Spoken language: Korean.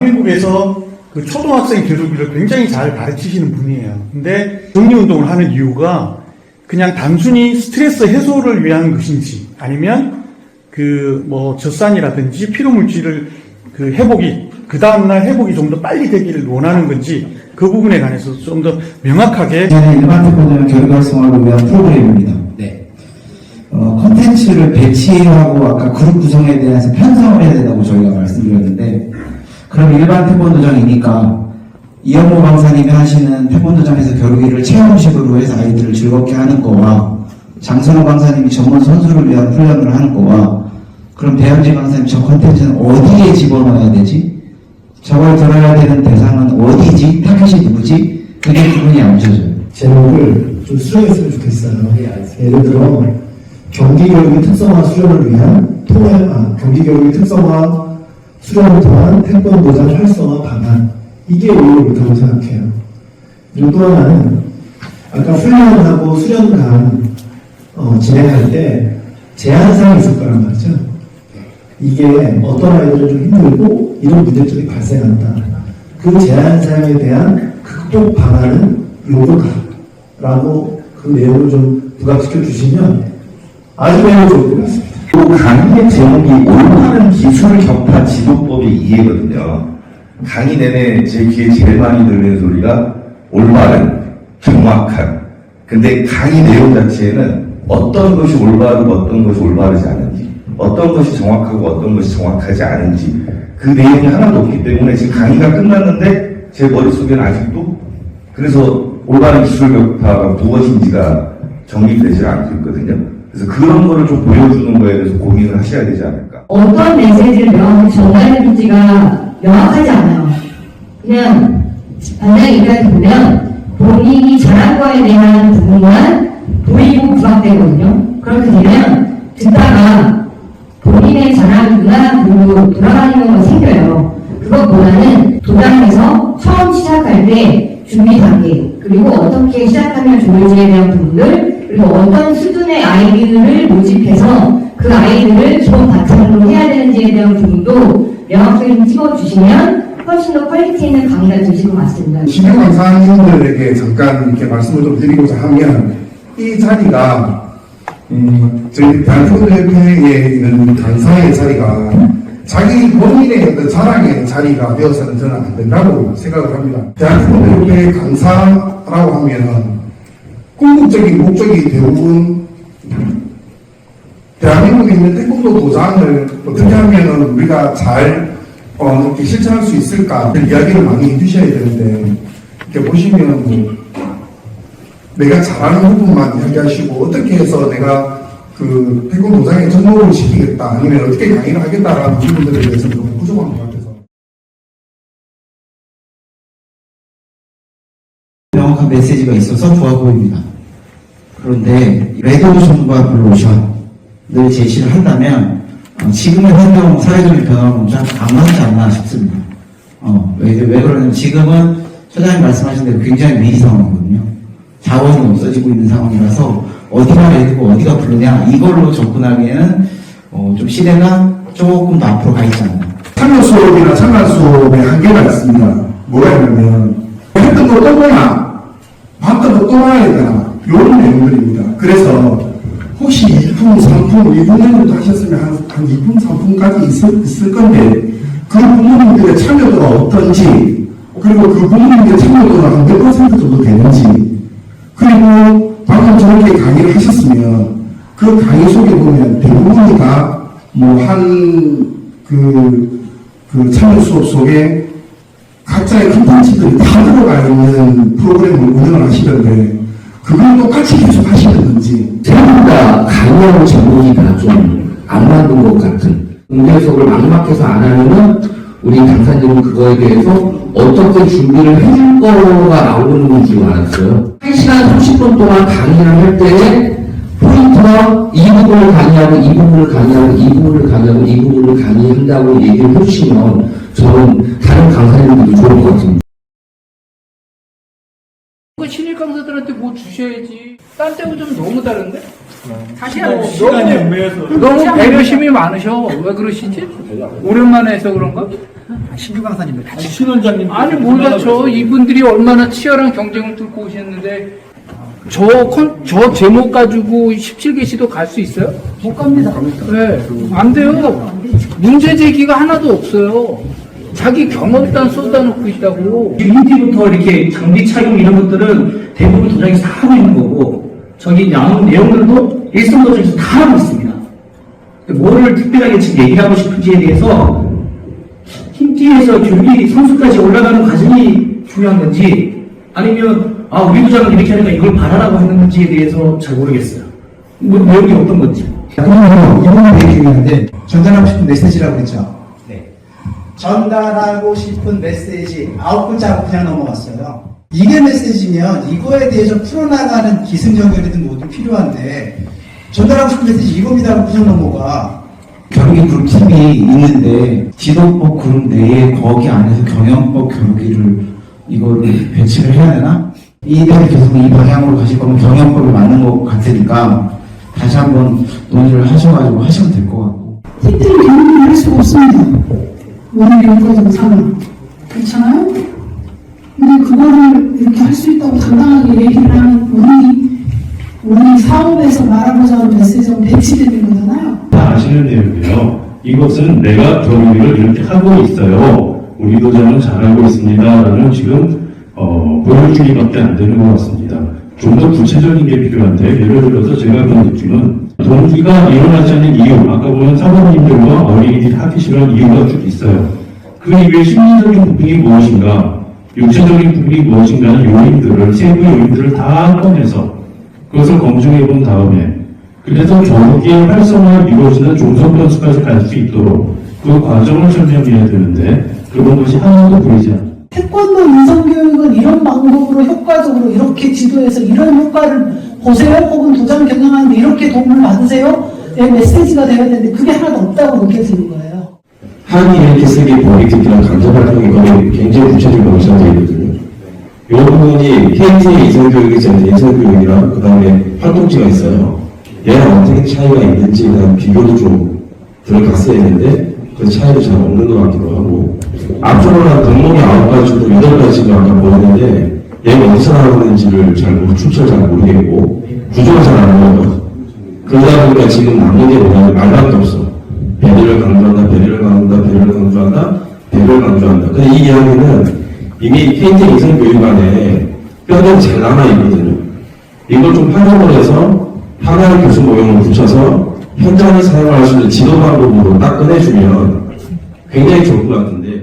한국에서 그 초등학생 교육을 굉장히 잘 가르치시는 분이에요. 근데 정리운동을 하는 이유가 그냥 단순히 스트레스 해소를 위한 것인지, 아니면 그 뭐 젖산이라든지 피로물질을 그 회복이, 그 다음날 회복이 좀 더 빨리 되기를 원하는 건지, 그 부분에 관해서 좀 더 명확하게. 일반 태권도는 교육 활성화를 위한 프로그램입니다. 네. 컨텐츠를 배치하고 아까 그룹 구성에 대해서 편성을 해야 된다고 저희가 말씀드렸는데, 그럼 일반 태권도장이니까 이영모 강사님이 하시는 태권도장에서 겨루기를 체험식으로 해서 아이들을 즐겁게 하는 거와, 장선호 강사님이 전문 선수를 위한 훈련을 하는 거와, 그럼 배현지 강사님 저 컨텐츠는 어디에 집어넣어야 되지? 저걸 들어야 되는 대상은 어디지? 타겟이 누구지? 그게 기분이 안 좋아져요. 제목을 좀 수정했으면 좋겠어요. 예를 들어 경기교육의 특성화 수련을 위한 경기교육의 특성화 수련을 통한 태권도장 활성화 방안, 이게 오히려 옳다고 생각해요. 그리고 또 하나는 아까 훈련하고 수련관 진행할 때 제한사항이 있을 거란 말이죠. 이게 어떤 아이들은 좀 힘들고 이런 문제점이 발생한다. 그 제한사항에 대한 극복 방안은 요거다라고 그 내용을 좀 부각시켜 주시면 아주 매우 좋을 것 같습니다. 또 강의의 제목이 올바른 기술 격파 지도법의 이해거든요. 강의 내내 제 귀에 제일 많이 들리는 소리가 올바른, 정확한. 근데 강의 내용 자체에는 어떤 것이 올바르고 어떤 것이 올바르지 않은지, 어떤 것이 정확하고 어떤 것이 정확하지 않은지, 그 내용이 하나도 없기 때문에 지금 강의가 끝났는데 제 머릿속에는 아직도 그래서 올바른 기술 격파가 무엇인지가 정리되지 않고 있거든요. 그래서 그런 거를 좀 보여주는 거에 대해서 고민을 하셔야 되지 않을까. 어떤 메시지를 명확히 전달해줄지가 명확하지 않아요. 그냥 반장의 입장에서 보면 본인이 잘한 거에 대한 부분만 보이고 부각되거든요. 그렇게 되면 듣다가 본인의 잘한 무난한 부분으로 돌아가는 경우가 생겨요. 그것보다는 도장에서 처음 시작할 때 준비 단계, 그리고 어떻게 시작하면 좋을지에 대한 부분들, 그리고 어떤 수준의 아이들을 모집해서 그 아이들을 기본 바탕으로 해야 되는지에 대한 부분도 명확하게 좀 찍어주시면 훨씬 더 퀄리티 있는 강의가 되실 것 같습니다. 신경 강사님들에게 잠깐 이렇게 말씀을 좀 드리고자 하면, 이 자리가 저희 대한태권도협회에 있는 강사의 자리가 자기 본인의 어떤 자랑의 자리가 되어서는 저는 안 된다고 생각을 합니다. 대한태권도협회 강사라고 하면 궁극적인 목적이 대부분 대한민국에 있는 태권도 도장을 어떻게 하면 우리가 잘 이렇게 실천할 수 있을까 이야기를 많이 해주셔야 되는데, 이렇게 보시면 뭐 내가 잘하는 부분만 이야기하시고 어떻게 해서 내가 그 태권도 도장에 접목을 시키겠다, 아니면 어떻게 강의를 하겠다라는 부분들에 대해서는 좀 부족한 것 같아서. 명확한 메시지가 있어서 좋아 보입니다. 그런데 레드 정부와 블루오션을 제시를 한다면 지금의 환경 사회적인 변화를 보면 안 맞지 않나 싶습니다. 왜 그러냐면 지금은 소장님 말씀하신 대로 굉장히 위기 상황이거든요. 자원이 없어지고 있는 상황이라서 어디가 레드고 어디가 블루냐 이걸로 접근하기에는 좀 시대가 조금 더 앞으로 가 있지 않나. 참여 수업이나 참관 수업에 한계가 있습니다. 뭐가 있냐면 했던 거 또 뭐야? 봤던 거 또 봐야 되나? 이런 내용들입니다. 그래서 혹시 2품, 3품, 이 부모님도 하셨으면 한 2품, 3품까지 있을 건데, 그 부모님들의 참여도가 어떤지, 그리고 그 부모님들의 참여도가 한 몇 % 정도 되는지, 그리고 방금 저렇게 강의를 하셨으면 그 강의 속에 보면 대부분이 다 뭐 그 참여 수업 속에 각자의 컨텐츠들이 다 들어가 있는 프로그램을 운영을 하시던데, 그걸 똑같이 계속 하시는 건지. 생각보다 강의하는 제목이가 좀 안 맞는 것 같은, 공개 수업을 막막해서 안 하면은 우리 강사님은 그거에 대해서 어떻게 준비를 해줄 거가 나오는 줄 알았어요. 1시간 30분 동안 강의를 할 때에 포인트가 이 부분 부분을 강의하고 이 부분을 강의하고 이 부분을 강의하고 이 부분을 강의한다고 얘기를 해주시면 저는 다른 강사님들도 좋을 것 같습니다. 그 신입 강사들한테 뭐 주셔야지. 딴 때하고 좀 너무 다른데? 다시 한번 시간이 애매해서. 너무 배려심이 많으셔. 왜 그러시지? 오랜만에 해서 그런가? 신규 강사님들 같이 신원장님. 아니 몰라 저 이분들이 얼마나 치열한 경쟁을 뚫고 오셨는데 저 제목 가지고 17개시도 갈 수 있어요? 못 갑니다. 네, 안 돼요. 문제 제기가 하나도 없어요. 자기 경험단 쏟아놓고 있다고. 인티부터 이렇게 장비 착용 이런 것들은 대부분 도장에서 다 하고 있는 거고 저기 나오는 내용들도 일선 도장에서 다 하고 있습니다. 뭐를 특별하게 지금 얘기하고 싶은지에 대해서 팀티에서 교육이 선수까지 올라가는 과정이 중요한 건지 아니면 우리 도장은 이렇게 하니까 이걸 바라라고 하는 건지에 대해서 잘 모르겠어요. 뭐 내용이 어떤 건지. 이거는 되게 중요한데 전달하고 싶은 메시지라고 했죠. 네. 전달하고 싶은 메시지 9글자고 그냥 넘어갔어요. 이게 메시지면 이거에 대해서 풀어나가는 기승전결이든 뭐든 필요한데 전달하고 싶은 메시지 이겁니다 하고 그냥 넘어가. 경기 그룹 팀이 있는데 지도법 그룹 내에 거기 안에서 경영법 교육을 이거를 배치를 해야 되나? 이대로 계속 이 방향으로 가실 거면 경영법이 맞는 것 같으니까 다시 한번 논의를 하셔가지고 하시면 될 것 같고. 팀들이 경험을 할 수가 없습니다. 원인 교육과정 상황. 그렇잖아요? 근데 그거를 이렇게 할 수 있다고 당당하게 얘기를 하면 원인 사업에서 말하고자 하는 메시지가 배치되는 거잖아요. 다 아시는 내용이에요. 이것은 내가 경기를 이렇게 하고 있어요. 우리 도장은 잘하고 있습니다라는 지금 보여주기밖에 안 되는 것 같습니다. 좀 더 구체적인 게 필요한데 예를 들어서 제가 본 느낌은 동기가 일어나지 않는 이유 아까 보면 사모님들과 어린이들이 하기 싫어하는 이유가 쭉 있어요. 그 이외에 심리적인 부분이 무엇인가 육체적인 부분이 무엇인가 하는 요인들을 세부 요인들을 다 꺼내서 그것을 검증해 본 다음에 그래서 경기의 활성화가 이루어지는 종속 변수까지 갈 수 있도록 그 과정을 설명해야 되는데 그런 것이 하나도 보이지 않아요. 태권도 인성교육은 이런 방법으로 효과적으로 이렇게 지도해서 이런 효과를 보세요. 혹은 도장 경영하는데 이렇게 도움을 받으세요. 내 메시지가 되어야 되는데 그게 하나도 없다고 느껴지는 거예요. 한이 이렇게 세계 버리특기나 강좌 활동이 거의 굉장히 구체적으로 구성되어 있거든요. 이 부분이 KT의 이성교육이 이성교육이랑 그 다음에 활동지가 있어요. 얘랑 어떻게 차이가 있는지에 대한 비교도 좀 들어갔어야 했는데 그 차이도 잘 없는 것 같기도 하고 앞쪽으로 한 등록이 9가지 정도 8가지가 아까 보였는데 얘가 어디서 나오는지를 출처를 잘 모르겠고 구조가 잘 안 보여요. 그러다 보니까 지금 남는 게 뭐냐면 말밖에 없어. 배려를 강조한다, 배려를 강조한다, 배려를 강조한다, 배려를 강조한다. 근데 이 이야기는 이미 KT 이성교육안에 뼈대가 잘 남아있거든요. 이걸 좀 활용을 해서 하나의 교수 모형을 붙여서 현장에 사용할 수 있는 지도 방법으로 딱 꺼내주면 굉장히 좋을 것 같은데